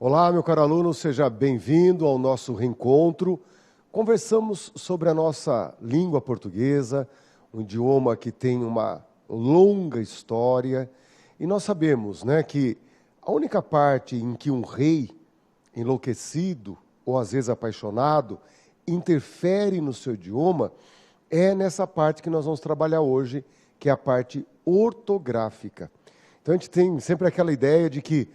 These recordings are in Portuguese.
Olá, meu caro aluno, seja bem-vindo ao nosso reencontro. Conversamos sobre a nossa língua portuguesa, um idioma que tem uma longa história, e nós sabemos, que a única parte em que um rei enlouquecido ou às vezes apaixonado interfere no seu idioma é nessa parte que nós vamos trabalhar hoje, que é a parte ortográfica. Então a gente tem sempre aquela ideia de que,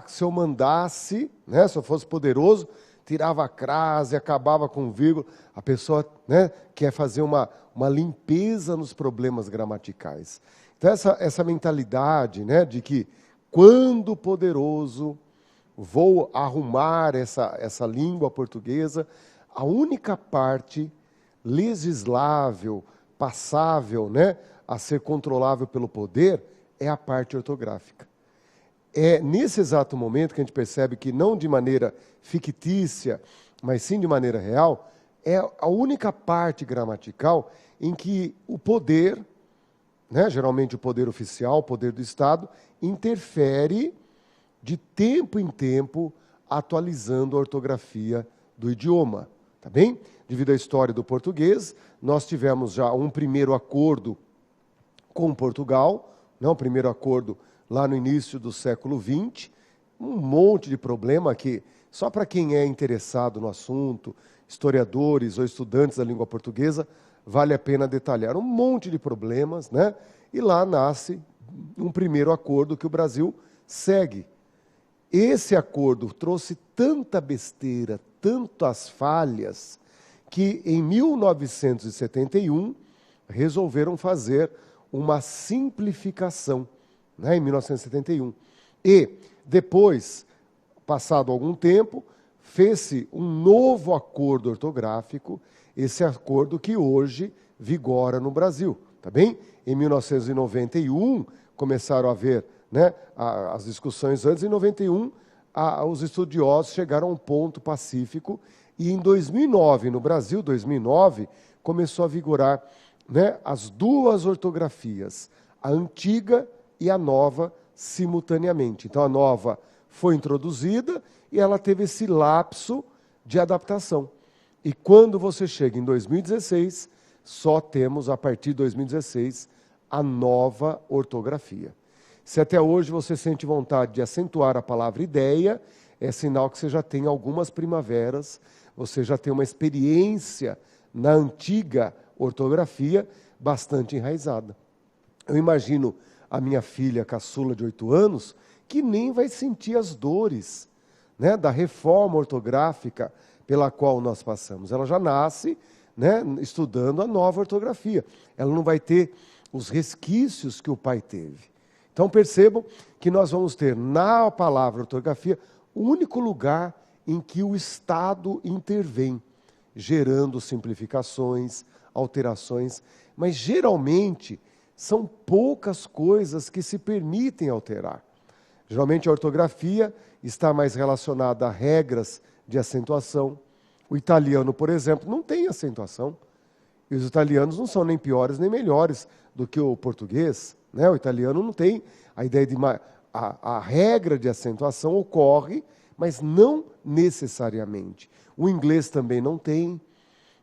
se eu mandasse, se eu fosse poderoso, tirava a crase, acabava com vírgula. A pessoa quer fazer uma limpeza nos problemas gramaticais. Então essa mentalidade de que quando poderoso vou arrumar essa língua portuguesa, a única parte legislável, passável, a ser controlável pelo poder, é a parte ortográfica. É nesse exato momento que a gente percebe que não de maneira fictícia, mas sim de maneira real, é a única parte gramatical em que o poder, geralmente o poder oficial, o poder do Estado, interfere de tempo em tempo, atualizando a ortografia do idioma. Tá bem? Devido à história do português, nós tivemos já um primeiro acordo com Portugal, um primeiro acordo lá no início do século XX, um monte de problema que, só para quem é interessado no assunto, historiadores ou estudantes da língua portuguesa, vale a pena detalhar. Um monte de problemas, e lá nasce um primeiro acordo que o Brasil segue. Esse acordo trouxe tanta besteira, tantas falhas, que em 1971 resolveram fazer uma simplificação, em 1971. E depois, passado algum tempo, fez-se um novo acordo ortográfico, esse acordo que hoje vigora no Brasil, tá bem? Em 1991 começaram a haver, as discussões antes. Em 91, os estudiosos chegaram a um ponto pacífico, e em 2009, no Brasil, 2009, começou a vigorar as duas ortografias, a antiga e a nova, simultaneamente. Então, a nova foi introduzida e ela teve esse lapso de adaptação. E quando você chega em 2016, só temos, a partir de 2016, a nova ortografia. Se até hoje você sente vontade de acentuar a palavra ideia, é sinal que você já tem algumas primaveras, você já tem uma experiência na antiga ortografia bastante enraizada. Eu imagino a minha filha caçula de 8 anos, que nem vai sentir as dores da reforma ortográfica pela qual nós passamos. Ela já nasce estudando a nova ortografia. Ela não vai ter os resquícios que o pai teve. Então percebam que nós vamos ter na palavra ortografia o único lugar em que o Estado intervém, gerando simplificações, alterações, mas geralmente são poucas coisas que se permitem alterar. Geralmente a ortografia está mais relacionada a regras de acentuação. O italiano, por exemplo, não tem acentuação. E os italianos não são nem piores nem melhores do que o português. O italiano não tem a ideia de... A regra de acentuação ocorre, mas não necessariamente. O inglês também não tem.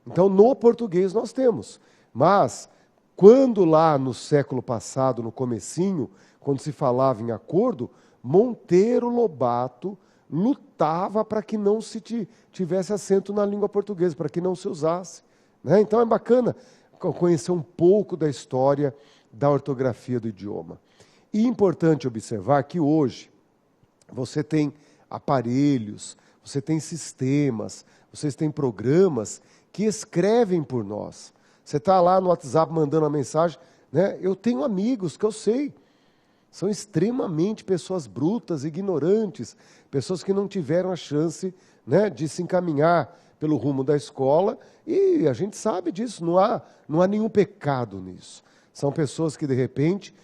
Então, no português nós temos. Mas, quando lá no século passado, no comecinho, quando se falava em acordo, Monteiro Lobato lutava para que não se tivesse acento na língua portuguesa, para que não se usasse. Então, é bacana conhecer um pouco da história da ortografia do idioma. E é importante observar que hoje você tem aparelhos, você tem sistemas, vocês têm programas que escrevem por nós. Você está lá no WhatsApp mandando uma mensagem, eu tenho amigos que eu sei, são extremamente pessoas brutas, ignorantes, pessoas que não tiveram a chance de se encaminhar pelo rumo da escola, e a gente sabe disso, não há nenhum pecado nisso. São pessoas que, de repente,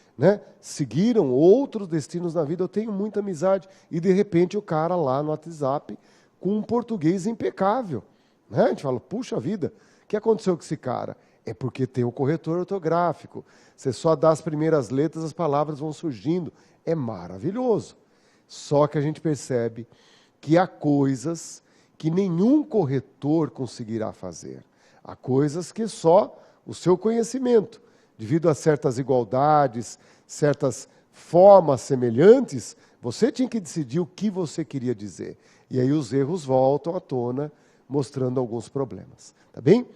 seguiram outros destinos na vida. Eu tenho muita amizade. E, de repente, o cara lá no WhatsApp com um português impecável. A gente fala, puxa vida, o que aconteceu com esse cara? É porque tem o corretor ortográfico. Você só dá as primeiras letras, as palavras vão surgindo. É maravilhoso. Só que a gente percebe que há coisas que nenhum corretor conseguirá fazer. Há coisas que só o seu conhecimento, devido a certas igualdades, certas formas semelhantes, você tinha que decidir o que você queria dizer. E aí os erros voltam à tona, mostrando alguns problemas. Tá bem?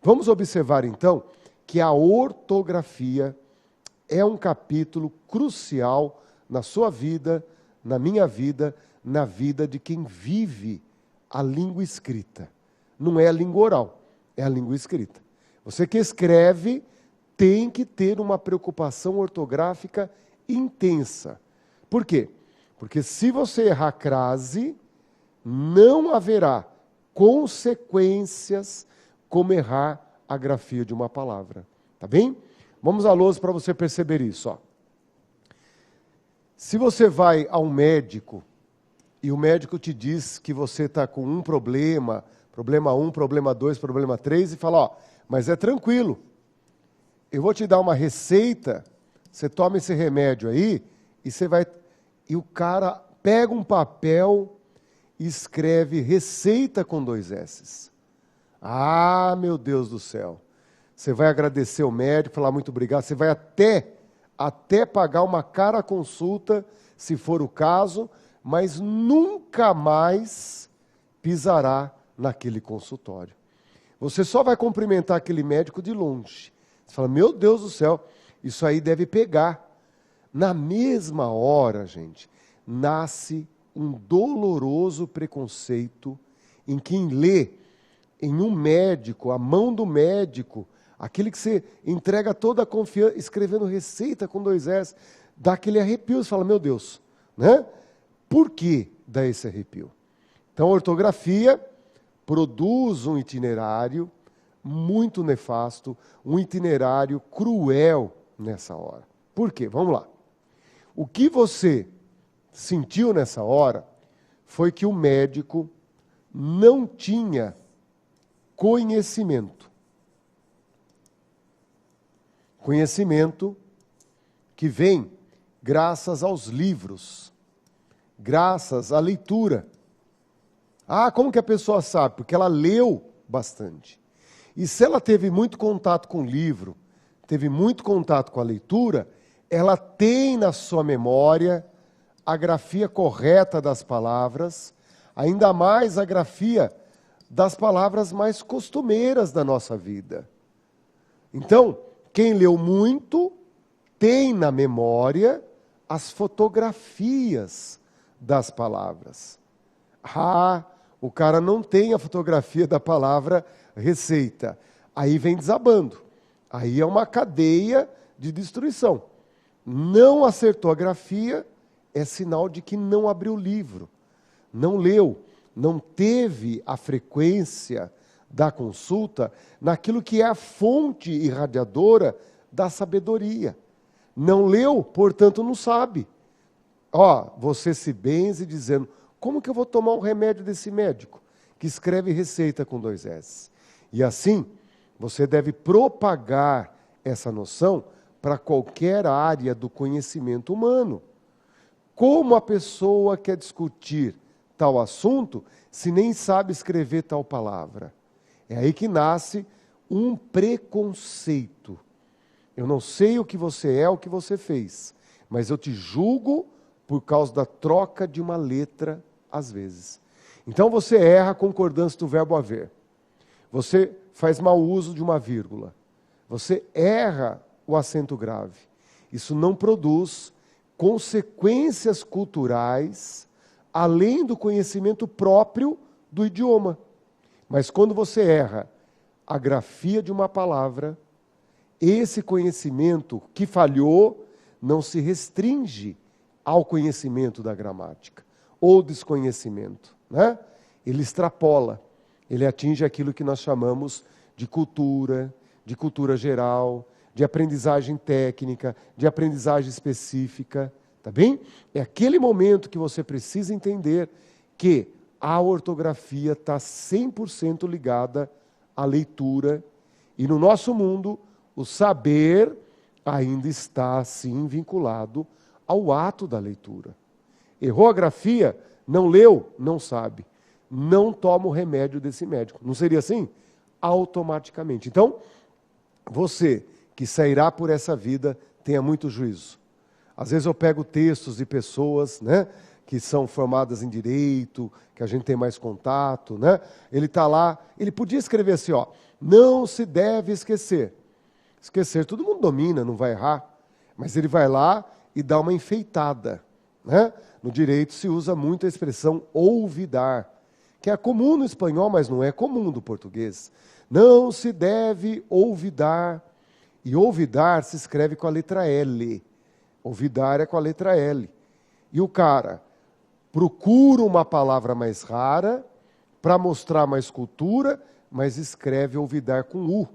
Vamos observar, então, que a ortografia é um capítulo crucial na sua vida, na minha vida, na vida de quem vive a língua escrita. Não é a língua oral, é a língua escrita. Você que escreve tem que ter uma preocupação ortográfica intensa. Por quê? Porque se você errar crase, não haverá consequências como errar a grafia de uma palavra. Tá bem? Vamos à lousa para você perceber isso. Ó. Se você vai a um médico e o médico te diz que você está com um problema 1, problema 2, problema 3, e fala, ó, mas é tranquilo, eu vou te dar uma receita, você toma esse remédio aí, e você vai... E o cara pega um papel e escreve receita com 2 S's. Ah, meu Deus do céu. Você vai agradecer o médico, falar muito obrigado, você vai até pagar uma cara consulta, se for o caso, mas nunca mais pisará naquele consultório. Você só vai cumprimentar aquele médico de longe. Você fala, meu Deus do céu, isso aí deve pegar. Na mesma hora, gente, nasce um doloroso preconceito em quem lê em um médico, a mão do médico, aquele que você entrega toda a confiança, escrevendo receita com 2 S, dá aquele arrepio, você fala, meu Deus, né? Por que dá esse arrepio? Então, a ortografia produz um itinerário muito nefasto, um itinerário cruel nessa hora. Por quê? Vamos lá. O que você sentiu nessa hora foi que o médico não tinha conhecimento. Conhecimento que vem graças aos livros, graças à leitura. Ah, como que a pessoa sabe? Porque ela leu bastante. E se ela teve muito contato com o livro, teve muito contato com a leitura, ela tem na sua memória a grafia correta das palavras, ainda mais a grafia das palavras mais costumeiras da nossa vida. Então, quem leu muito tem na memória as fotografias das palavras. Ah, o cara não tem a fotografia da palavra receita. Aí vem desabando. Aí é uma cadeia de destruição. Não acertou a grafia, é sinal de que não abriu o livro, não leu, não teve a frequência da consulta naquilo que é a fonte irradiadora da sabedoria. Não leu, portanto não sabe. Ó, você se benze dizendo, como que eu vou tomar um remédio desse médico que escreve receita com 2 S? E assim, você deve propagar essa noção para qualquer área do conhecimento humano. Como a pessoa quer discutir tal assunto se nem sabe escrever tal palavra? É aí que nasce um preconceito. Eu não sei o que você é, o que você fez, mas eu te julgo por causa da troca de uma letra, às vezes. Então você erra a concordância do verbo haver. Você faz mau uso de uma vírgula. Você erra o acento grave. Isso não produz consequências culturais além do conhecimento próprio do idioma. Mas quando você erra a grafia de uma palavra, esse conhecimento que falhou não se restringe ao conhecimento da gramática ou desconhecimento, né? Ele extrapola, ele atinge aquilo que nós chamamos de cultura geral, de aprendizagem técnica, de aprendizagem específica, tá bem? É aquele momento que você precisa entender que a ortografia está 100% ligada à leitura, e no nosso mundo, o saber ainda está, assim, vinculado ao ato da leitura. Errou a grafia, Não leu? Não sabe. Não toma o remédio desse médico. Não seria assim? Automaticamente. Então, você que sairá por essa vida, tenha muito juízo. Às vezes eu pego textos de pessoas, né, que são formadas em direito, que a gente tem mais contato, né? Ele está lá, ele podia escrever assim, ó, não se deve esquecer. Esquecer, todo mundo domina, não vai errar. Mas ele vai lá e dá uma enfeitada, né? No direito se usa muito a expressão olvidar, que é comum no espanhol, mas não é comum do português. Não se deve olvidar. E olvidar se escreve com a letra L. Olvidar é com a letra L. E o cara procura uma palavra mais rara para mostrar mais cultura, mas escreve olvidar com U.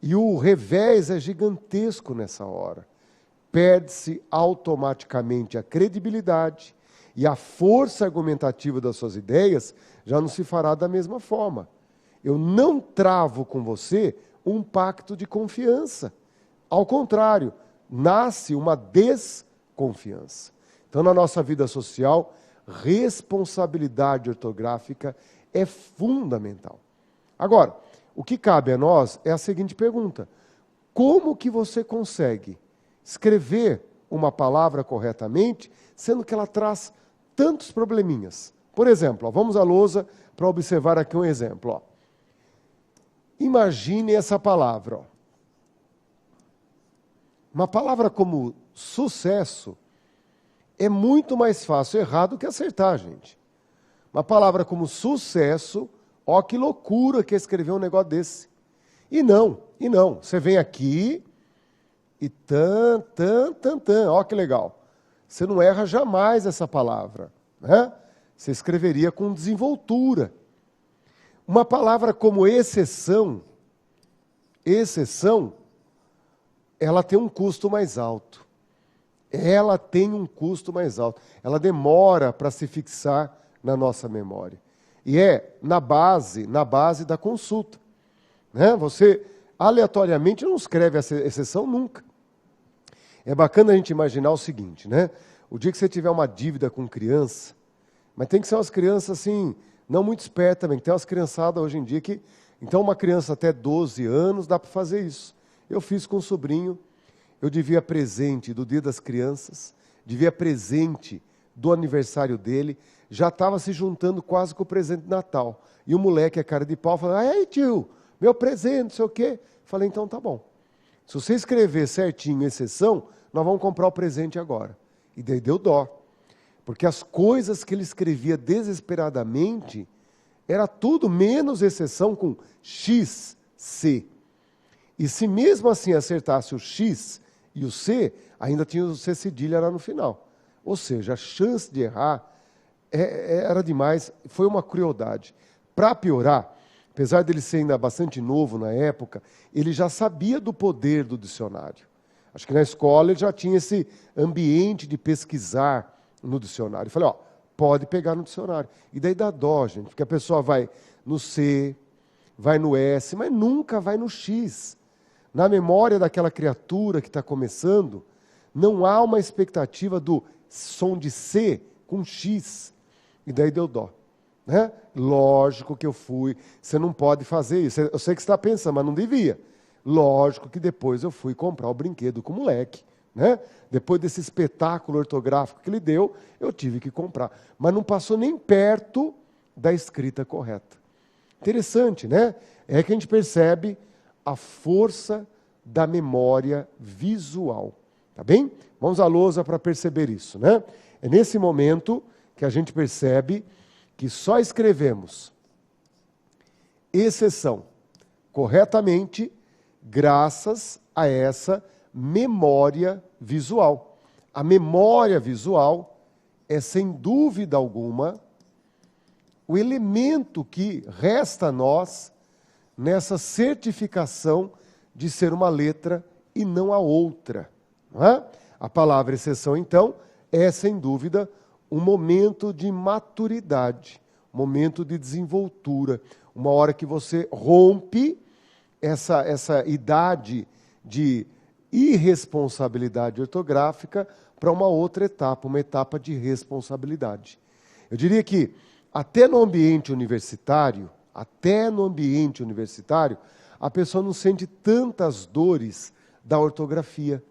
E o revés é gigantesco nessa hora. Perde-se automaticamente a credibilidade e a força argumentativa das suas ideias já não se fará da mesma forma. Eu não travo com você um pacto de confiança. Ao contrário, nasce uma desconfiança. Então, na nossa vida social, responsabilidade ortográfica é fundamental. Agora, o que cabe a nós é a seguinte pergunta: como que você consegue escrever uma palavra corretamente, sendo que ela traz tantos probleminhas? Por exemplo, ó, vamos à lousa para observar aqui um exemplo. Ó. Imagine essa palavra. Ó. Uma palavra como sucesso é muito mais fácil errar do que acertar, gente. Uma palavra como sucesso, ó que loucura que é escrever um negócio desse. E não. Você vem aqui e ó que legal. Você não erra jamais essa palavra, né? Você escreveria com desenvoltura. Uma palavra como exceção, ela tem um custo mais alto. Ela tem um custo mais alto. Ela demora para se fixar na nossa memória. E é na base da consulta. Né? Você, aleatoriamente, não escreve essa exceção nunca. É bacana a gente imaginar o seguinte, né? O dia que você tiver uma dívida com criança, mas tem que ser umas crianças assim, não muito espertas também. Tem umas criançadas hoje em dia que... Então, uma criança até 12 anos dá para fazer isso. Eu fiz com um sobrinho, eu devia presente do Dia das Crianças, devia presente do aniversário dele, já estava se juntando quase com o presente de Natal. E o moleque, a cara de pau, falou, ei tio, meu presente, não sei o quê. Falei, então tá bom. Se você escrever certinho, exceção, nós vamos comprar o presente agora. E daí deu dó. Porque as coisas que ele escrevia desesperadamente, era tudo menos exceção com X, C. E se mesmo assim acertasse o X e o C, ainda tinha o C cedilha lá no final. Ou seja, a chance de errar era demais, foi uma crueldade. Para piorar, apesar dele ser ainda bastante novo na época, ele já sabia do poder do dicionário. Acho que na escola ele já tinha esse ambiente de pesquisar no dicionário. Eu falei, ó, pode pegar no dicionário. E daí dá dó, gente, porque a pessoa vai no C, vai no S, mas nunca vai no X. Na memória daquela criatura que está começando, não há uma expectativa do som de C com X. E daí deu dó. Né? Lógico que eu fui. Você não pode fazer isso. Eu sei que você está pensando, mas não devia. Lógico que depois eu fui comprar o brinquedo com o moleque. Né? Depois desse espetáculo ortográfico que ele deu, eu tive que comprar. Mas não passou nem perto da escrita correta. Interessante, né? É que a gente percebe a força da memória visual. Tá bem? Vamos à lousa para perceber isso, né? É nesse momento que a gente percebe que só escrevemos exceção corretamente graças a essa memória visual. A memória visual é, sem dúvida alguma, o elemento que resta a nós nessa certificação de ser uma letra e não a outra. Não é? A palavra exceção, então, é, sem dúvida, um momento de maturidade, um momento de desenvoltura, uma hora que você rompe essa idade de irresponsabilidade ortográfica para uma outra etapa, uma etapa de responsabilidade. Eu diria que até no ambiente universitário, a pessoa não sente tantas dores da ortografia.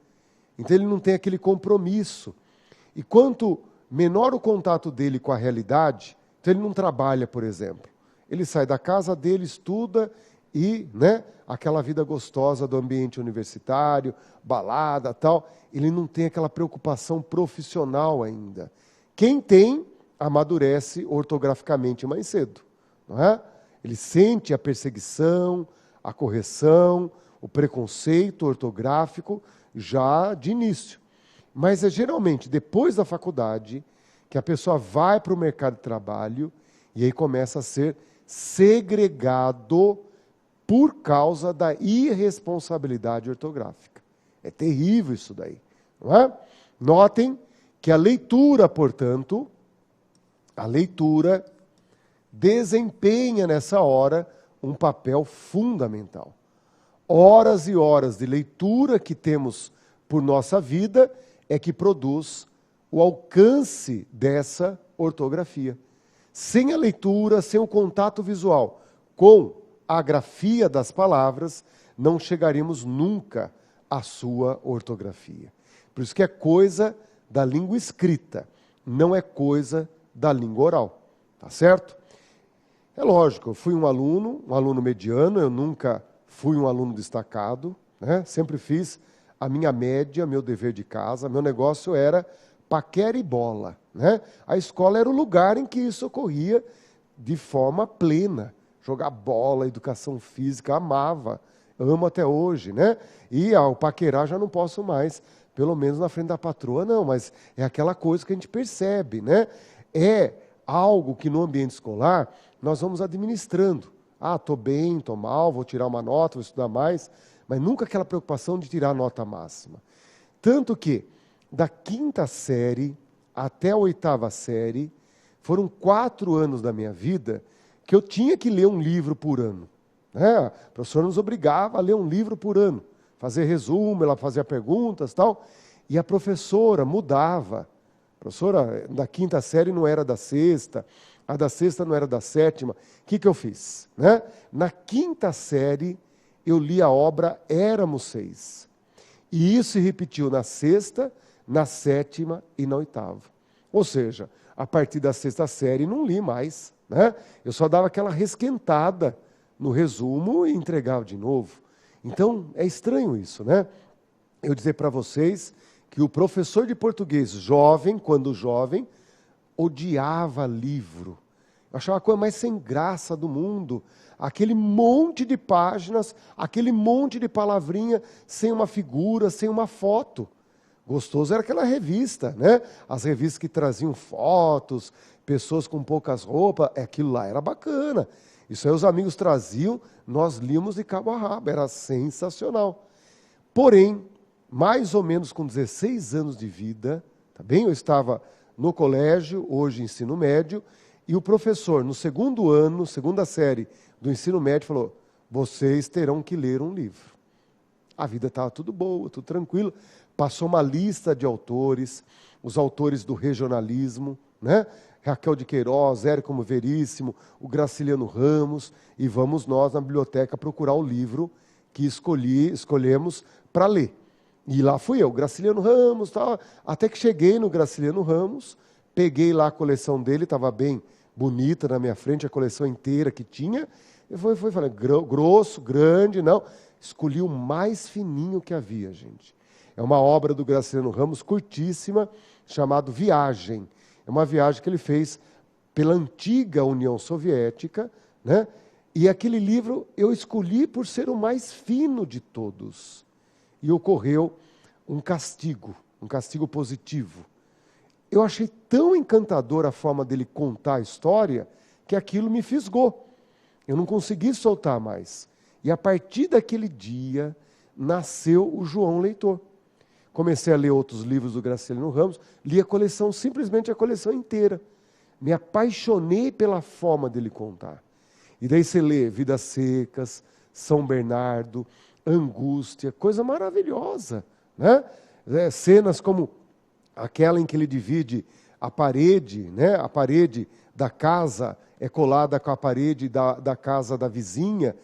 Então ele não tem aquele compromisso. E quanto menor o contato dele com a realidade, então ele não trabalha, por exemplo. Ele sai da casa dele, estuda e, aquela vida gostosa do ambiente universitário, balada, tal, ele não tem aquela preocupação profissional ainda. Quem tem, amadurece ortograficamente mais cedo, não é? Ele sente a perseguição, a correção, o preconceito ortográfico já de início. Mas é geralmente depois da faculdade que a pessoa vai para o mercado de trabalho e aí começa a ser segregado por causa da irresponsabilidade ortográfica. É terrível isso daí, não é? Notem que a leitura, portanto, desempenha nessa hora um papel fundamental. Horas e horas de leitura que temos por nossa vida é que produz o alcance dessa ortografia. Sem a leitura, sem o contato visual com a grafia das palavras, não chegaremos nunca à sua ortografia. Por isso que é coisa da língua escrita, não é coisa da língua oral. Tá certo? É lógico, eu fui um aluno mediano, eu nunca fui um aluno destacado, sempre fiz a minha média, meu dever de casa, meu negócio era paquera e bola. A escola era o lugar em que isso ocorria de forma plena. Jogar bola, educação física, amo até hoje. E ao paquerar já não posso mais, pelo menos na frente da patroa não, mas é aquela coisa que a gente percebe. É algo que no ambiente escolar nós vamos administrando. Estou bem, estou mal, vou tirar uma nota, vou estudar mais, mas nunca aquela preocupação de tirar a nota máxima. Tanto que, da 5ª série até a 8ª série, foram 4 anos da minha vida que eu tinha que ler um livro por ano. A professora nos obrigava a ler um livro por ano, fazer resumo, ela fazia perguntas e tal, e a professora mudava. A professora da 5ª série não era da 6ª, a da 6ª não era da 7ª. O que eu fiz? Na 5ª série, eu li a obra Éramos 6. E isso se repetiu na 6ª, na 7ª e na 8ª. Ou seja, a partir da 6ª série, não li mais. Eu só dava aquela resquentada no resumo e entregava de novo. Então, é estranho isso, Eu dizer para vocês que o professor de português jovem, quando jovem, odiava livro. Eu achava a coisa mais sem graça do mundo. Aquele monte de páginas, aquele monte de palavrinha, sem uma figura, sem uma foto. Gostoso era aquela revista, As revistas que traziam fotos, pessoas com poucas roupas, aquilo lá era bacana. Isso aí os amigos traziam, nós líamos de cabo a rabo, era sensacional. Porém, mais ou menos com 16 anos de vida, tá bem? Eu estava no colégio, hoje ensino médio, e o professor, no 2º ano, 2ª série do ensino médio, falou: vocês terão que ler um livro. A vida estava tudo boa, tudo tranquilo. Passou uma lista de autores, os autores do regionalismo, Raquel de Queiroz, Érico Veríssimo, o Graciliano Ramos, e vamos nós na biblioteca procurar o livro que escolhemos para ler. E lá fui eu, Graciliano Ramos, tal, até que cheguei no Graciliano Ramos, peguei lá a coleção dele, estava bem bonita na minha frente, a coleção inteira que tinha, e falei, grosso, grande, não, escolhi o mais fininho que havia, gente. É uma obra do Graciliano Ramos, curtíssima, chamada Viagem. É uma viagem que ele fez pela antiga União Soviética, E aquele livro eu escolhi por ser o mais fino de todos. E ocorreu um castigo positivo. Eu achei tão encantadora a forma dele contar a história que aquilo me fisgou. Eu não consegui soltar mais. E a partir daquele dia nasceu o João Leitor. Comecei a ler outros livros do Graciliano Ramos, li a coleção, simplesmente a coleção inteira. Me apaixonei pela forma dele contar. E daí você lê Vidas Secas, São Bernardo, Angústia, coisa maravilhosa. Cenas como aquela em que ele divide a parede, né? A parede da casa é colada com a parede da casa da vizinha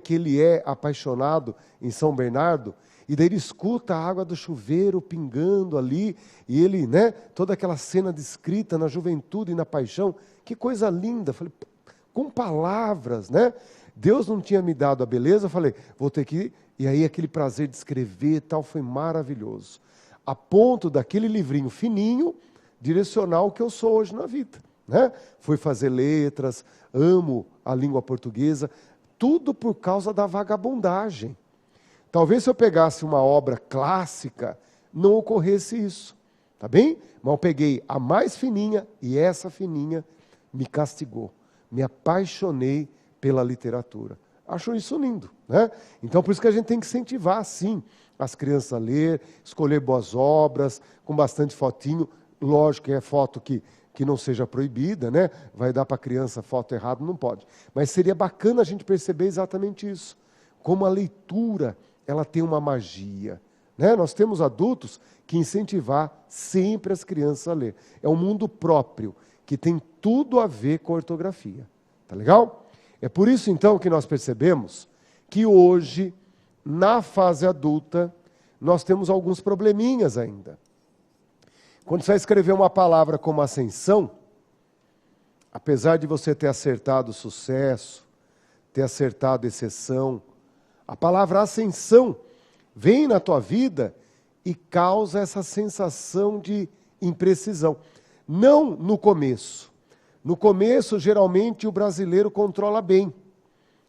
que ele é apaixonado em São Bernardo, e daí ele escuta a água do chuveiro pingando ali, e ele, né, toda aquela cena descrita na juventude e na paixão, que coisa linda. Falei, com palavras, né? Deus não tinha me dado a beleza, eu falei, vou ter que... E aí aquele prazer de escrever e tal foi maravilhoso. A ponto daquele livrinho fininho direcionar o que eu sou hoje na vida, né? Fui fazer letras, amo a língua portuguesa, tudo por causa da vagabundagem. Talvez se eu pegasse uma obra clássica, não ocorresse isso, tá bem? Mas eu peguei a mais fininha e essa fininha me castigou. Me apaixonei pela literatura. Acho isso lindo, né? Então, por isso que a gente tem que incentivar, sim, as crianças a ler, escolher boas obras, com bastante fotinho. Lógico que é foto que não seja proibida, né? Vai dar para a criança foto errada, não pode. Mas seria bacana a gente perceber exatamente isso. Como a leitura, ela tem uma magia, né? Nós temos adultos que incentivar sempre as crianças a ler. É um mundo próprio, que tem tudo a ver com a ortografia. Tá legal? É por isso, então, que nós percebemos que hoje, na fase adulta, nós temos alguns probleminhas ainda. Quando você vai escrever uma palavra como ascensão, apesar de você ter acertado sucesso, ter acertado exceção, a palavra ascensão vem na tua vida e causa essa sensação de imprecisão. Não no começo. No começo, geralmente, o brasileiro controla bem.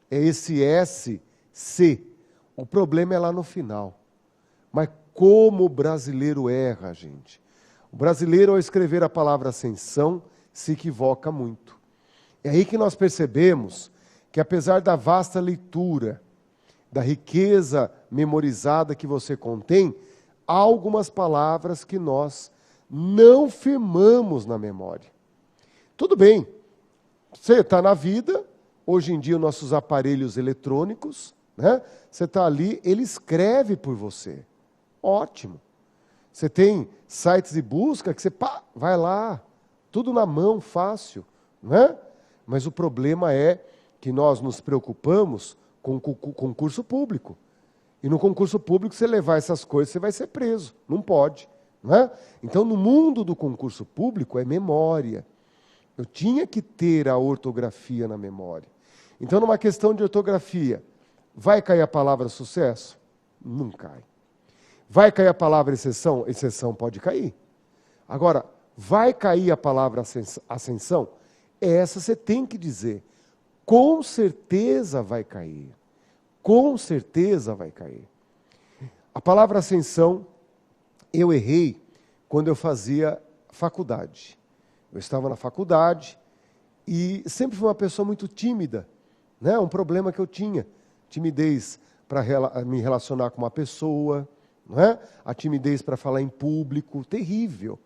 É esse S, C. O problema é lá no final. Mas como o brasileiro erra, gente. O brasileiro, ao escrever a palavra ascensão, se equivoca muito. É aí que nós percebemos que, apesar da vasta leitura, da riqueza memorizada que você contém, há algumas palavras que nós não firmamos na memória. Tudo bem, você está na vida, hoje em dia os nossos aparelhos eletrônicos, né? Você está ali, ele escreve por você. Ótimo. Você tem sites de busca que você vai lá, tudo na mão, fácil, não é? Mas o problema é que nós nos preocupamos com o concurso público. E no concurso público, você levar essas coisas, você vai ser preso. Não pode. Não é? Então, no mundo do concurso público, é memória. Eu tinha que ter a ortografia na memória. Então, numa questão de ortografia, vai cair a palavra sucesso? Não cai. Vai cair a palavra exceção? Exceção pode cair. Agora, vai cair a palavra ascensão? Essa você tem que dizer. Com certeza vai cair. Com certeza vai cair. A palavra ascensão, eu errei quando eu fazia faculdade. Eu estava na faculdade e sempre fui uma pessoa muito tímida, né? Um problema que eu tinha. Timidez para me relacionar com uma pessoa, não é? A timidez para falar em público, terrível.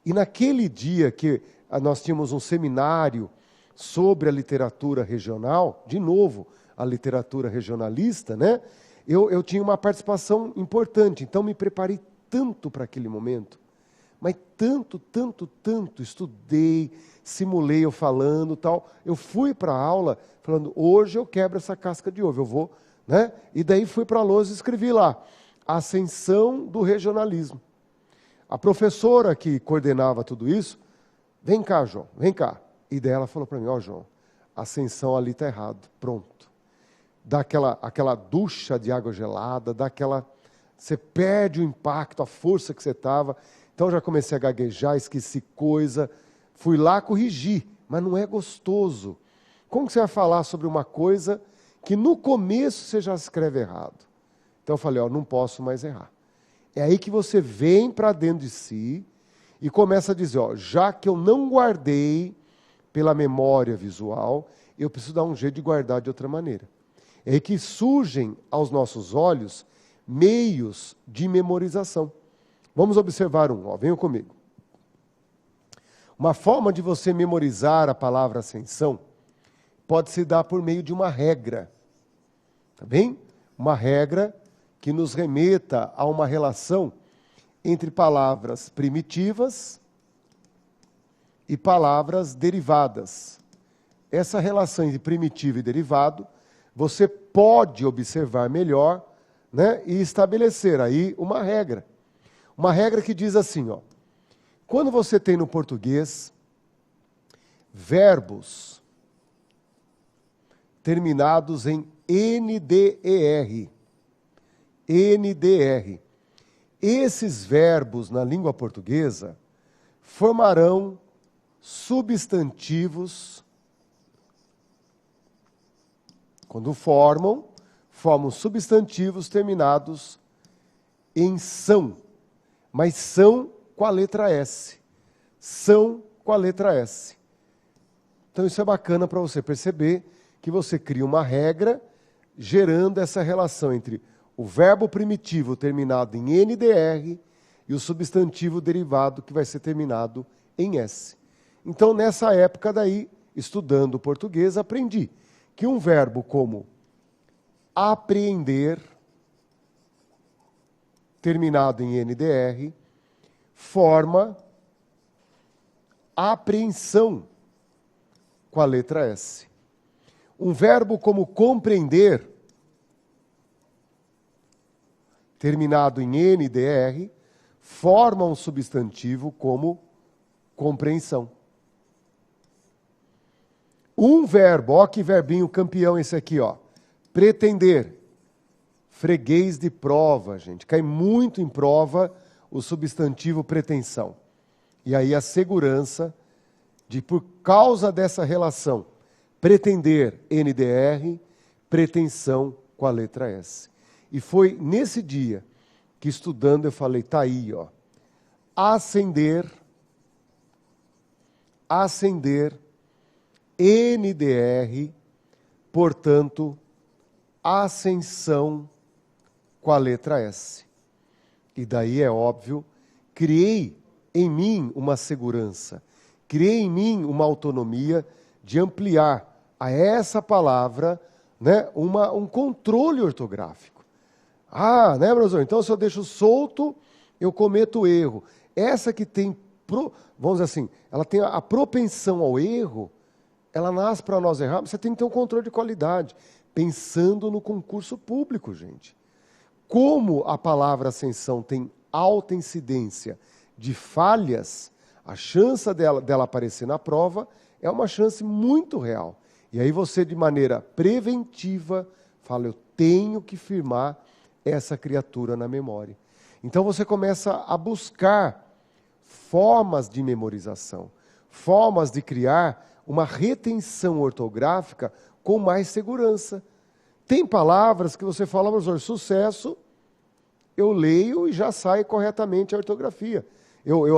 E naquele dia que nós tínhamos um seminário sobre a literatura regional, de novo, a literatura regionalista, né? Eu tinha uma participação importante, então me preparei tanto para aquele momento, mas tanto, estudei, simulei eu falando, tal. Eu fui para a aula falando, hoje eu quebro essa casca de ovo, eu vou, né? E daí fui para a lousa e escrevi lá, Ascensão do Regionalismo. A professora que coordenava tudo isso, vem cá, João, vem cá. E daí ela falou para mim, João, a ascensão ali está errado, pronto. Dá aquela ducha de água gelada, você perde o impacto, a força que você estava. Então já comecei a gaguejar, esqueci coisa, fui lá corrigir, mas não é gostoso. Como que você vai falar sobre uma coisa que no começo você já escreve errado? Então eu falei, não posso mais errar. É aí que você vem para dentro de si e começa a dizer, já que eu não guardei pela memória visual, eu preciso dar um jeito de guardar de outra maneira. É aí que surgem aos nossos olhos meios de memorização. Vamos observar venham comigo. Uma forma de você memorizar a palavra ascensão pode se dar por meio de uma regra. Tá bem? Uma regra que nos remeta a uma relação entre palavras primitivas e palavras derivadas. Essa relação entre primitivo e derivado, você pode observar melhor, né, e estabelecer aí uma regra. Uma regra que diz assim, ó, quando você tem no português verbos terminados em NDER, esses verbos na língua portuguesa formarão substantivos. Quando formam substantivos terminados em são, mas são com a letra S. São com a letra S. Então isso é bacana para você perceber que você cria uma regra gerando essa relação entre o verbo primitivo terminado em NDR e o substantivo derivado que vai ser terminado em S. Então, nessa época daí, estudando português, aprendi que um verbo como apreender, terminado em NDR, forma apreensão com a letra S. Um verbo como compreender, terminado em NDR, forma um substantivo como compreensão. Um verbo, ó que verbinho campeão esse aqui, ó. Pretender, freguês de prova, gente. Cai muito em prova o substantivo pretensão. E aí a segurança de, por causa dessa relação, pretender, NDR, pretensão com a letra S. E foi nesse dia que, estudando, eu falei, tá aí, ó. Ascender, NDR, portanto, ascensão com a letra S. E daí é óbvio, criei em mim uma segurança, criei em mim uma autonomia de ampliar a essa palavra, né, um controle ortográfico. Ah, né, professor? Então, se eu deixo solto, eu cometo erro. Essa que tem, vamos dizer assim, ela tem a propensão ao erro, ela nasce para nós errar, você tem que ter um controle de qualidade, pensando no concurso público, gente. Como a palavra ascensão tem alta incidência de falhas, a chance dela aparecer na prova é uma chance muito real. E aí você, de maneira preventiva, fala, eu tenho que firmar essa criatura na memória. Então você começa a buscar formas de memorização, formas de criar uma retenção ortográfica com mais segurança. Tem palavras que você fala, professor, sucesso, eu leio e já sai corretamente a ortografia.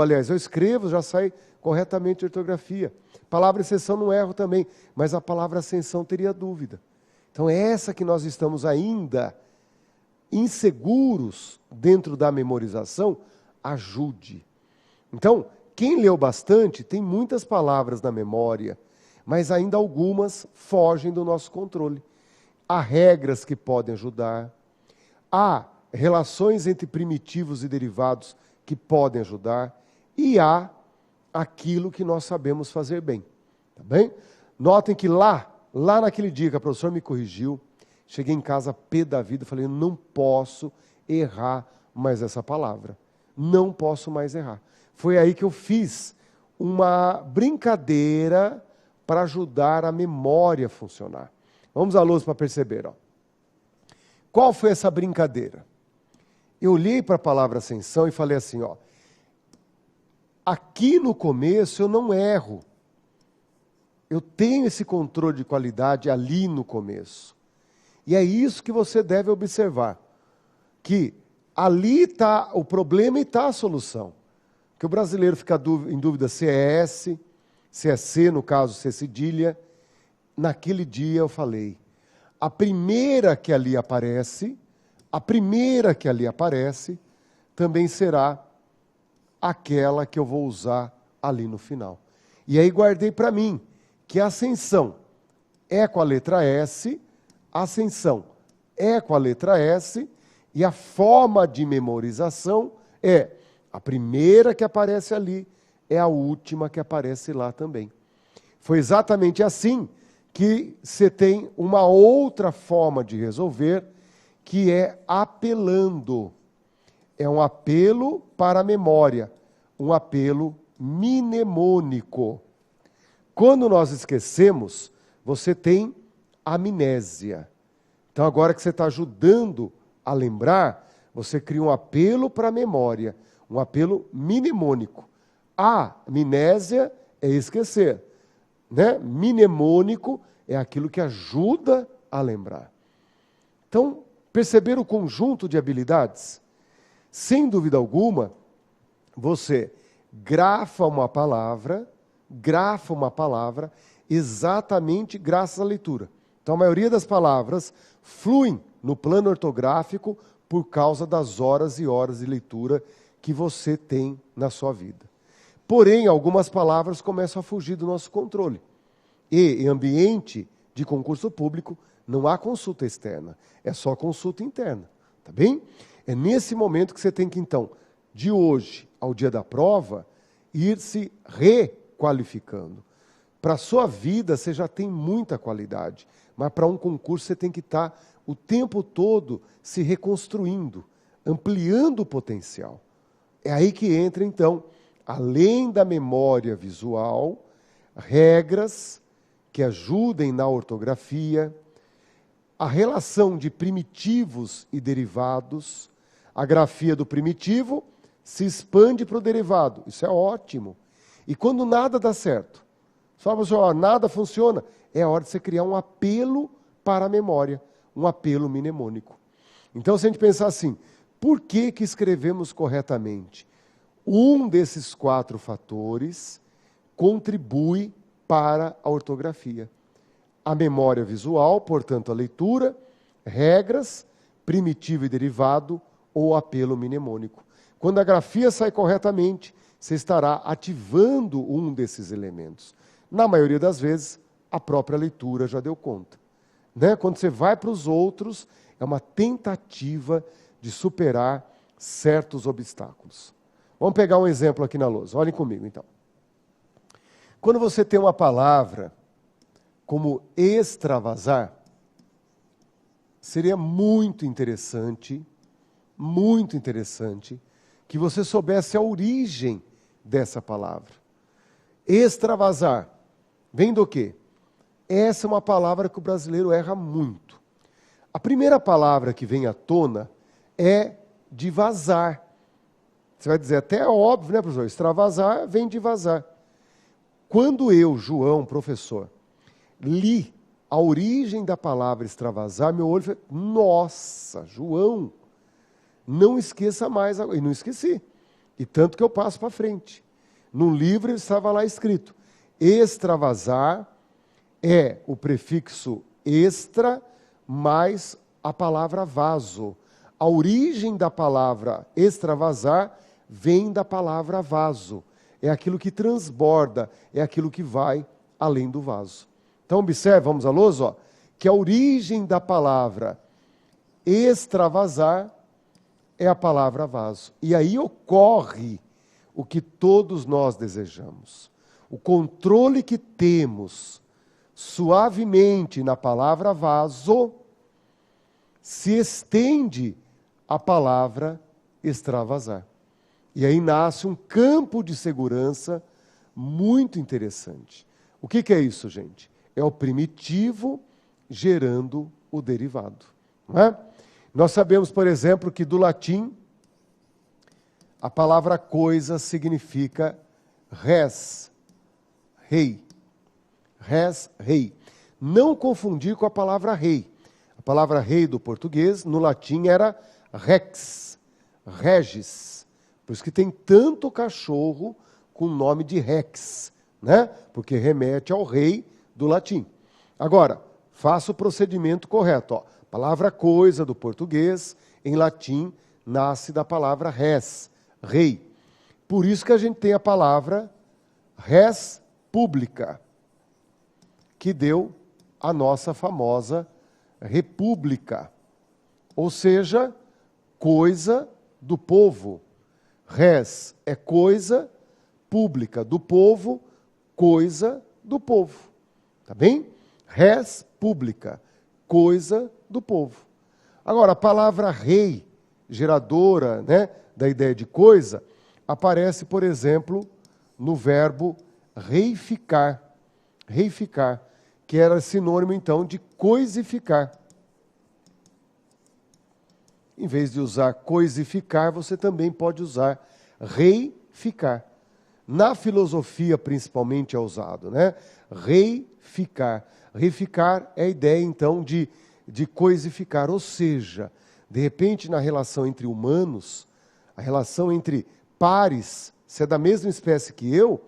Aliás, eu escrevo, já sai corretamente a ortografia. Palavra exceção não erro também, mas a palavra ascensão teria dúvida. Então é essa que nós estamos ainda inseguros dentro da memorização, ajude. Então, quem leu bastante tem muitas palavras na memória, mas ainda algumas fogem do nosso controle. Há regras que podem ajudar, há relações entre primitivos e derivados que podem ajudar, e há aquilo que nós sabemos fazer bem. Tá bem? Notem que lá naquele dia que a professora me corrigiu, cheguei em casa pé da vida, falei, não posso errar mais essa palavra. Não posso mais errar. Foi aí que eu fiz uma brincadeira para ajudar a memória a funcionar. Vamos à luz para perceber. Ó. Qual foi essa brincadeira? Eu olhei para a palavra ascensão e falei assim, ó, aqui no começo eu não erro. Eu tenho esse controle de qualidade ali no começo. E é isso que você deve observar. Que ali está o problema e está a solução. Que o brasileiro fica em dúvida se é S, se é C, no caso, se é cedilha. Naquele dia eu falei, a primeira que ali aparece, também será aquela que eu vou usar ali no final. E aí guardei para mim que a ascensão é com a letra S, ascensão é com a letra S, e a forma de memorização é a primeira que aparece ali, é a última que aparece lá também. Foi exatamente assim que você tem uma outra forma de resolver, que é apelando. É um apelo para a memória, um apelo mnemônico. Quando nós esquecemos, você tem amnésia. Então, agora que você está ajudando a lembrar, você cria um apelo para a memória, um apelo mnemônico. A amnésia é esquecer, né? Mnemônico é aquilo que ajuda a lembrar. Então, perceber o conjunto de habilidades? Sem dúvida alguma, você grafa uma palavra exatamente graças à leitura. Então, a maioria das palavras fluem no plano ortográfico por causa das horas e horas de leitura que você tem na sua vida. Porém, algumas palavras começam a fugir do nosso controle. E, em ambiente de concurso público, não há consulta externa, é só consulta interna, tá bem? É nesse momento que você tem que, então, de hoje ao dia da prova, ir se requalificando. Para a sua vida, você já tem muita qualidade, mas para um concurso você tem que estar o tempo todo se reconstruindo, ampliando o potencial. É aí que entra, então, além da memória visual, regras que ajudem na ortografia, a relação de primitivos e derivados. A grafia do primitivo se expande para o derivado. Isso é ótimo. E quando nada dá certo, só nada funciona, é a hora de você criar um apelo para a memória, um apelo mnemônico. Então, se a gente pensar assim, por que escrevemos corretamente? Um desses 4 fatores contribui para a ortografia. A memória visual, portanto, a leitura, regras, primitivo e derivado ou apelo mnemônico. Quando a grafia sai corretamente, você estará ativando um desses elementos. Na maioria das vezes, a própria leitura já deu conta. Né? Quando você vai para os outros, é uma tentativa de superar certos obstáculos. Vamos pegar um exemplo aqui na lousa. Olhem comigo, então. Quando você tem uma palavra como extravasar, seria muito interessante que você soubesse a origem dessa palavra. Extravasar vem do quê? Essa é uma palavra que o brasileiro erra muito. A primeira palavra que vem à tona é de vazar. Você vai dizer, até é óbvio, né, professor? Extravasar vem de vazar. Quando eu, João, professor, li a origem da palavra extravasar, meu olho foi, nossa, João, não esqueça mais. E não esqueci. E tanto que eu passo para frente. Num livro estava lá escrito, extravasar é o prefixo extra mais a palavra vaso. A origem da palavra extravasar vem da palavra vaso. É aquilo que transborda, é aquilo que vai além do vaso. Então, observe, vamos à lousa, ó, que a origem da palavra extravasar é a palavra vaso. E aí ocorre o que todos nós desejamos. O controle que temos suavemente na palavra vaso se estende à palavra extravasar. E aí nasce um campo de segurança muito interessante. O que é isso, gente? É o primitivo gerando o derivado. Não é? Nós sabemos, por exemplo, que do latim, a palavra coisa significa res, rei. Res, rei. Não confundir com a palavra rei. A palavra rei do português, no latim, era rex, regis. Por isso que tem tanto cachorro com o nome de rex, né? Porque remete ao rei do latim. Agora, faça o procedimento correto. Ó. A palavra coisa do português, em latim, nasce da palavra res, rei. Por isso que a gente tem a palavra res pública, que deu a nossa famosa república. Ou seja, coisa do povo. Res é coisa, pública, do povo, coisa do povo. Tá bem? Res pública, coisa do povo. Agora, a palavra rei, geradora, né, da ideia de coisa, aparece, por exemplo, no verbo reificar. Reificar, que era sinônimo, então, de coisificar. Em vez de usar coisificar, você também pode usar reificar. Na filosofia, principalmente, é usado, né? Reificar. Reificar é a ideia, então, de coisificar, ou seja, de repente, na relação entre humanos, a relação entre pares, se é da mesma espécie que eu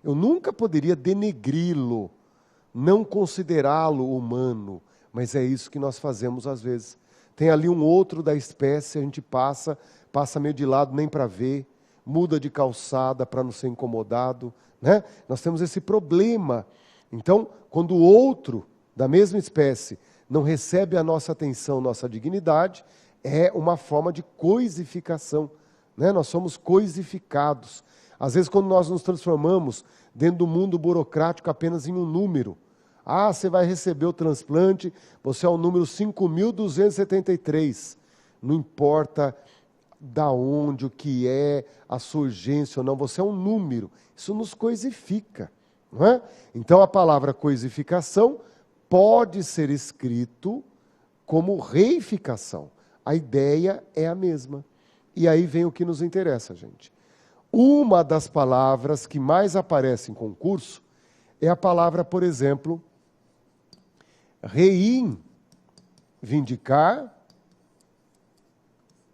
nunca poderia denegri-lo, não considerá-lo humano, mas é isso que nós fazemos às vezes. Tem ali um outro da espécie, a gente passa meio de lado nem para ver, muda de calçada para não ser incomodado, né? Nós temos esse problema. Então, quando o outro da mesma espécie não recebe a nossa atenção, nossa dignidade, é uma forma de coisificação, né? Nós somos coisificados. Às vezes, quando nós nos transformamos dentro do mundo burocrático apenas em um número. Ah, você vai receber o transplante, você é o número 5.273. Não importa da onde, o que é, a sua urgência ou não, você é um número. Isso nos coisifica, não é? Então, a palavra coisificação pode ser escrito como reificação. A ideia é a mesma. E aí vem o que nos interessa, gente. Uma das palavras que mais aparece em concurso é a palavra, por exemplo, reivindicar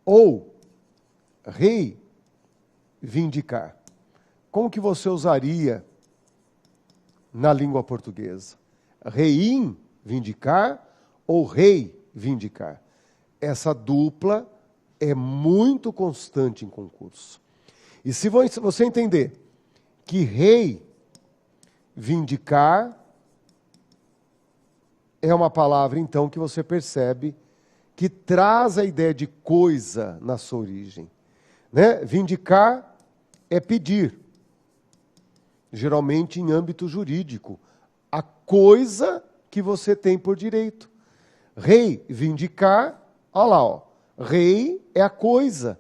ou reivindicar. Como que você usaria na língua portuguesa? Reivindicar ou reivindicar? Essa dupla é muito constante em concurso. E se você entender que reivindicar é uma palavra, então, que você percebe que traz a ideia de coisa na sua origem, né? Vindicar é pedir, geralmente em âmbito jurídico, a coisa que você tem por direito. Reivindicar, olha lá, ó, rei é a coisa,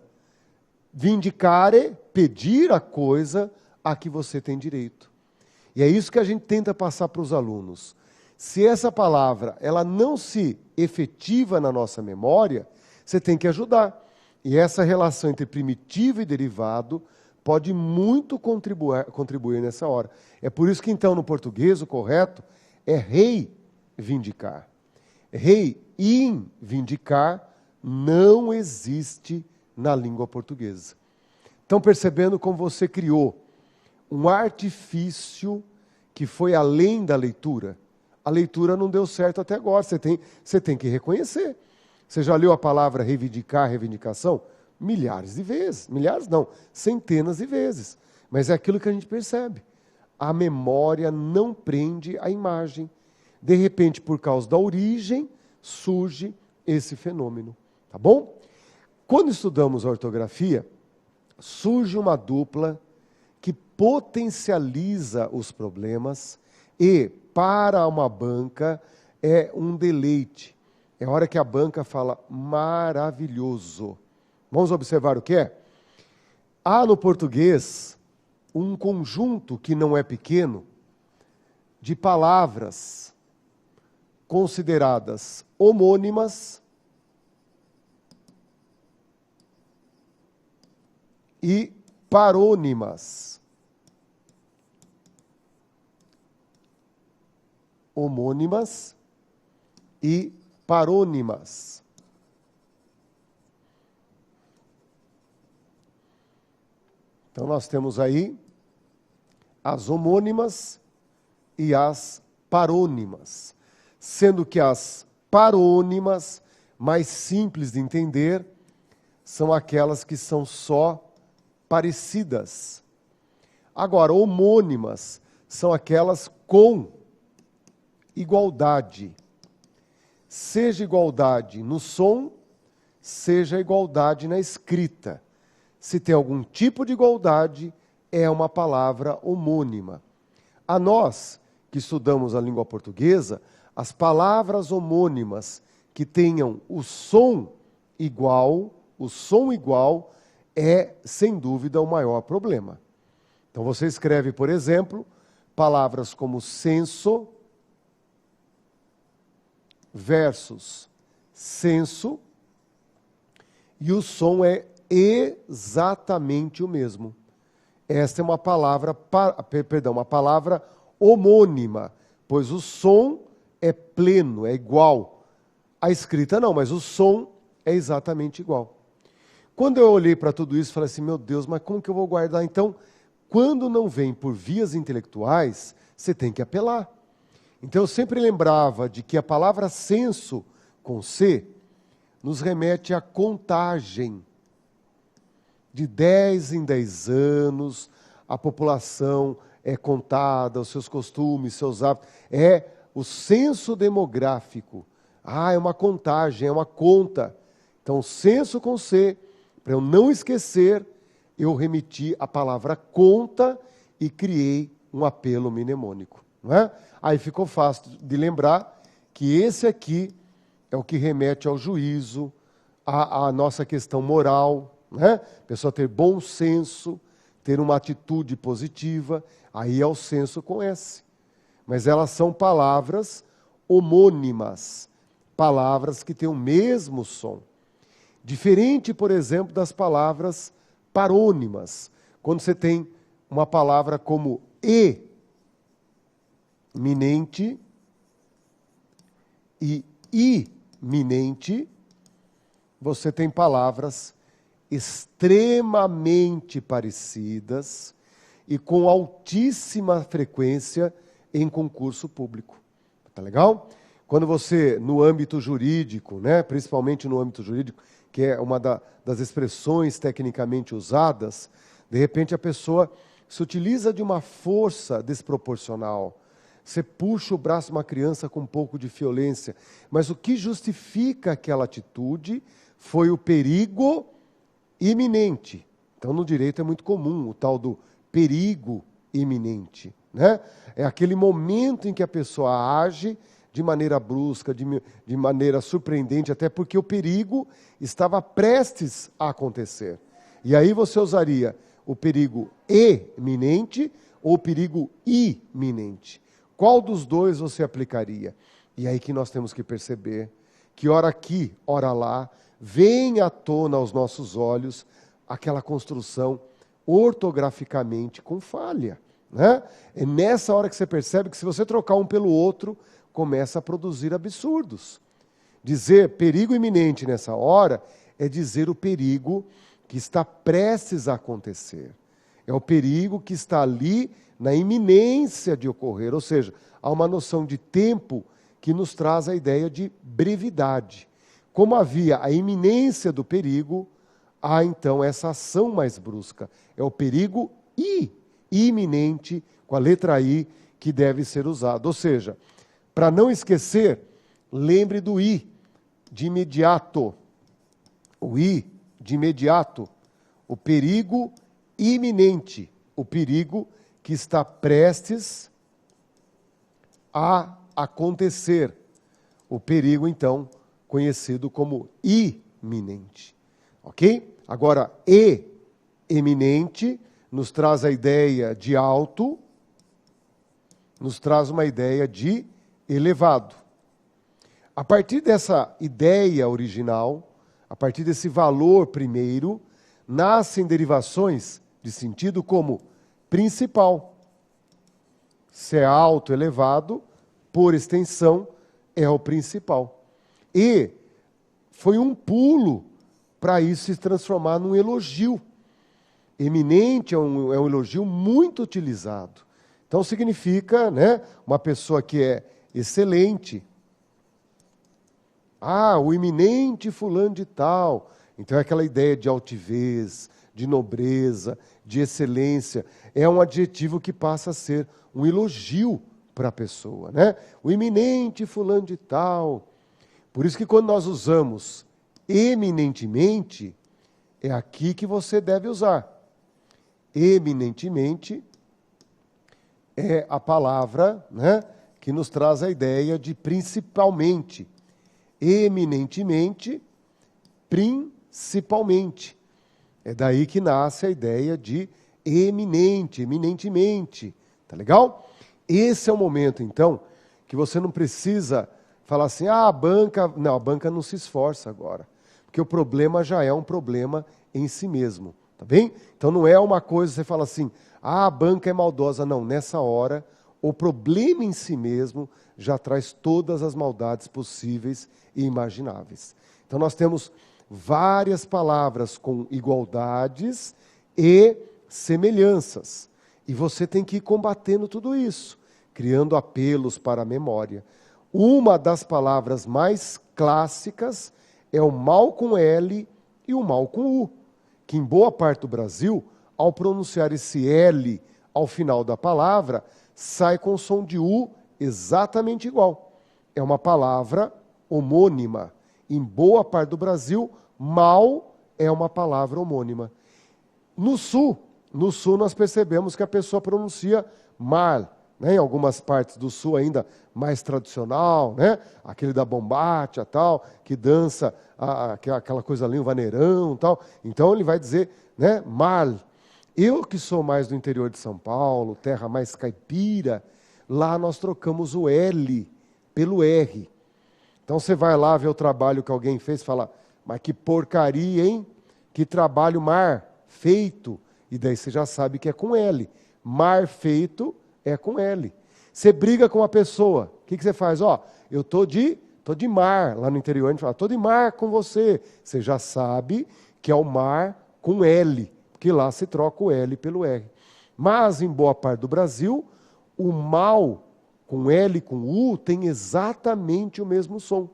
vindicare, pedir a coisa a que você tem direito. E é isso que a gente tenta passar para os alunos. Se essa palavra ela não se efetiva na nossa memória, você tem que ajudar. E essa relação entre primitivo e derivado pode muito contribuir nessa hora. É por isso que, então, no português, o correto é reivindicar. Reivindicar não existe na língua portuguesa. Estão percebendo como você criou um artifício que foi além da leitura? A leitura não deu certo até agora, você tem que reconhecer. Você já leu a palavra reivindicar, reivindicação? Milhares de vezes. Milhares não, centenas de vezes. Mas é aquilo que a gente percebe. A memória não prende a imagem. De repente, por causa da origem, surge esse fenômeno. Tá bom? Quando estudamos a ortografia, surge uma dupla que potencializa os problemas e, para uma banca, é um deleite. É a hora que a banca fala, maravilhoso. Vamos observar o que é? Há no português um conjunto que não é pequeno de palavras consideradas homônimas e parônimas. Homônimas e parônimas. Então nós temos aí as homônimas e as parônimas, sendo que as parônimas, mais simples de entender, são aquelas que são só parecidas. Agora, homônimas são aquelas com igualdade. Seja igualdade no som, seja igualdade na escrita. Se tem algum tipo de igualdade, é uma palavra homônima. A nós, que estudamos a língua portuguesa, as palavras homônimas que tenham o som igual é, sem dúvida, o maior problema. Então você escreve, por exemplo, palavras como senso versus senso, e o som é exatamente o mesmo. Esta é uma palavra, uma palavra homônima, pois o som é pleno, é igual. A escrita não, mas o som é exatamente igual. Quando eu olhei para tudo isso, falei assim, meu Deus, mas como que eu vou guardar? Então, quando não vem por vias intelectuais, você tem que apelar. Então, eu sempre lembrava de que a palavra senso, com C, nos remete à contagem. De 10 em 10 anos, a população é contada, os seus costumes, seus hábitos. É o censo demográfico. É uma contagem, é uma conta. Então, censo com C, para eu não esquecer, eu remeti a palavra conta e criei um apelo mnemônico. Não é? Aí ficou fácil de lembrar que esse aqui é o que remete ao juízo, à nossa questão moral, né? A pessoa ter bom senso, ter uma atitude positiva, aí é o senso com S. Mas elas são palavras homônimas, palavras que têm o mesmo som. Diferente, por exemplo, das palavras parônimas. Quando você tem uma palavra como eminente e iminente, você tem palavras extremamente parecidas e com altíssima frequência em concurso público. Tá legal? Quando você, no âmbito jurídico, né, principalmente no âmbito jurídico, que é uma das expressões tecnicamente usadas, de repente a pessoa se utiliza de uma força desproporcional. Você puxa o braço de uma criança com um pouco de violência, mas o que justifica aquela atitude foi o perigo iminente. Então, no direito é muito comum o tal do perigo iminente, né? É aquele momento em que a pessoa age de maneira brusca, de maneira surpreendente, até porque o perigo estava prestes a acontecer. E aí você usaria o perigo eminente ou o perigo iminente. Qual dos dois você aplicaria? E aí que nós temos que perceber que ora aqui, ora lá, vem à tona aos nossos olhos aquela construção ortograficamente com falha, né? É nessa hora que você percebe que se você trocar um pelo outro, começa a produzir absurdos. Dizer perigo iminente nessa hora é dizer o perigo que está prestes a acontecer. É o perigo que está ali na iminência de ocorrer, ou seja, há uma noção de tempo que nos traz a ideia de brevidade. Como havia a iminência do perigo, há então essa ação mais brusca. É o perigo iminente, com a letra I, que deve ser usado. Ou seja, para não esquecer, lembre do I, de imediato. O I, de imediato. O perigo iminente. O perigo que está prestes a acontecer. O perigo, então, conhecido como iminente. Ok? Agora, eminente nos traz a ideia de alto, nos traz uma ideia de elevado. A partir dessa ideia original, a partir desse valor primeiro, nascem derivações de sentido como principal. Se é alto, elevado, por extensão, é o principal. E foi um pulo para isso se transformar num elogio. Eminente é um elogio muito utilizado. Então significa, né, uma pessoa que é excelente. O eminente fulano de tal. Então é aquela ideia de altivez, de nobreza, de excelência. É um adjetivo que passa a ser um elogio para a pessoa, né? O eminente fulano de tal. Por isso que quando nós usamos eminentemente, é aqui que você deve usar. Eminentemente é a palavra, né, que nos traz a ideia de principalmente. Eminentemente, principalmente. É daí que nasce a ideia de eminente, eminentemente. Tá legal? Esse é o momento, então, que você não precisa falar assim, a banca... Não, a banca não se esforça agora. Porque o problema já é um problema em si mesmo. Tá bem? Então não é uma coisa, você fala assim, a banca é maldosa. Não, nessa hora, o problema em si mesmo já traz todas as maldades possíveis e imagináveis. Então nós temos várias palavras com igualdades e semelhanças. E você tem que ir combatendo tudo isso, criando apelos para a memória. Uma das palavras mais clássicas é o mal com L e o mal com U, que em boa parte do Brasil, ao pronunciar esse L ao final da palavra, sai com o som de U exatamente igual. É uma palavra homônima. Em boa parte do Brasil, mal é uma palavra homônima. No Sul nós percebemos que a pessoa pronuncia mar, né? Em algumas partes do Sul ainda mais tradicional, né? Aquele da bombacha, tal, que dança aquela coisa ali, o vaneirão, tal. Então ele vai dizer, né, mal. Eu que sou mais do interior de São Paulo, terra mais caipira, lá nós trocamos o L pelo R. Então você vai lá ver o trabalho que alguém fez e fala, mas que porcaria, hein? Que trabalho mar feito. E daí você já sabe que é com L. Mar feito é com L. Você briga com uma pessoa, o que você faz? Ó, eu tô de mar, lá no interior a gente fala, tô de mar com você. Você já sabe que é o mar com L, porque lá se troca o L pelo R. Mas em boa parte do Brasil, o mal com L e com U tem exatamente o mesmo som.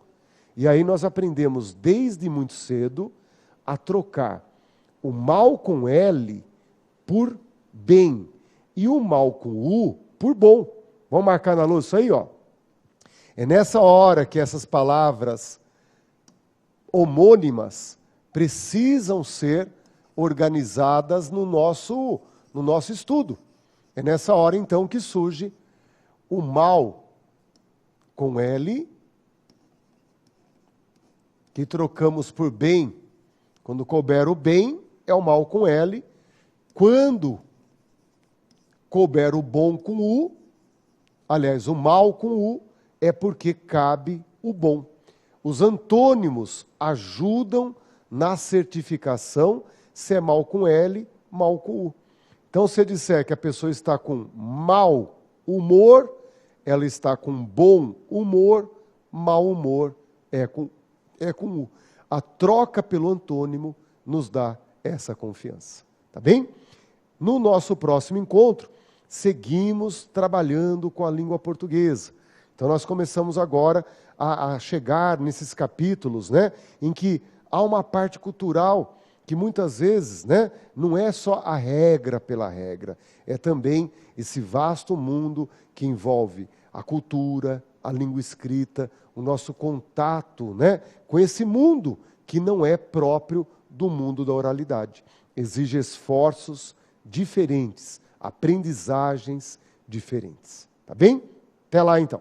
E aí nós aprendemos desde muito cedo a trocar o mal com L por bem e o mal com U por bom. Vamos marcar na luz isso aí, ó. É nessa hora que essas palavras homônimas precisam ser organizadas no nosso estudo. É nessa hora, então, que surge o mal com L, que trocamos por bem. Quando couber o bem, é o mal com L. Quando couber o bom com U, aliás, o mal com U, é porque cabe o bom. Os antônimos ajudam na certificação se é mal com L, mal com U. Então, se eu disser que a pessoa está com mau humor, ela está com bom humor, mau humor é com U. A troca pelo antônimo nos dá essa confiança. Tá bem? No nosso próximo encontro, seguimos trabalhando com a língua portuguesa. Então, nós começamos agora a chegar nesses capítulos, né, em que há uma parte cultural que muitas vezes, né, não é só a regra pela regra, é também esse vasto mundo que envolve a cultura, a língua escrita, o nosso contato, né, com esse mundo que não é próprio do mundo da oralidade. Exige esforços diferentes, aprendizagens diferentes. Tá bem? Até lá, então.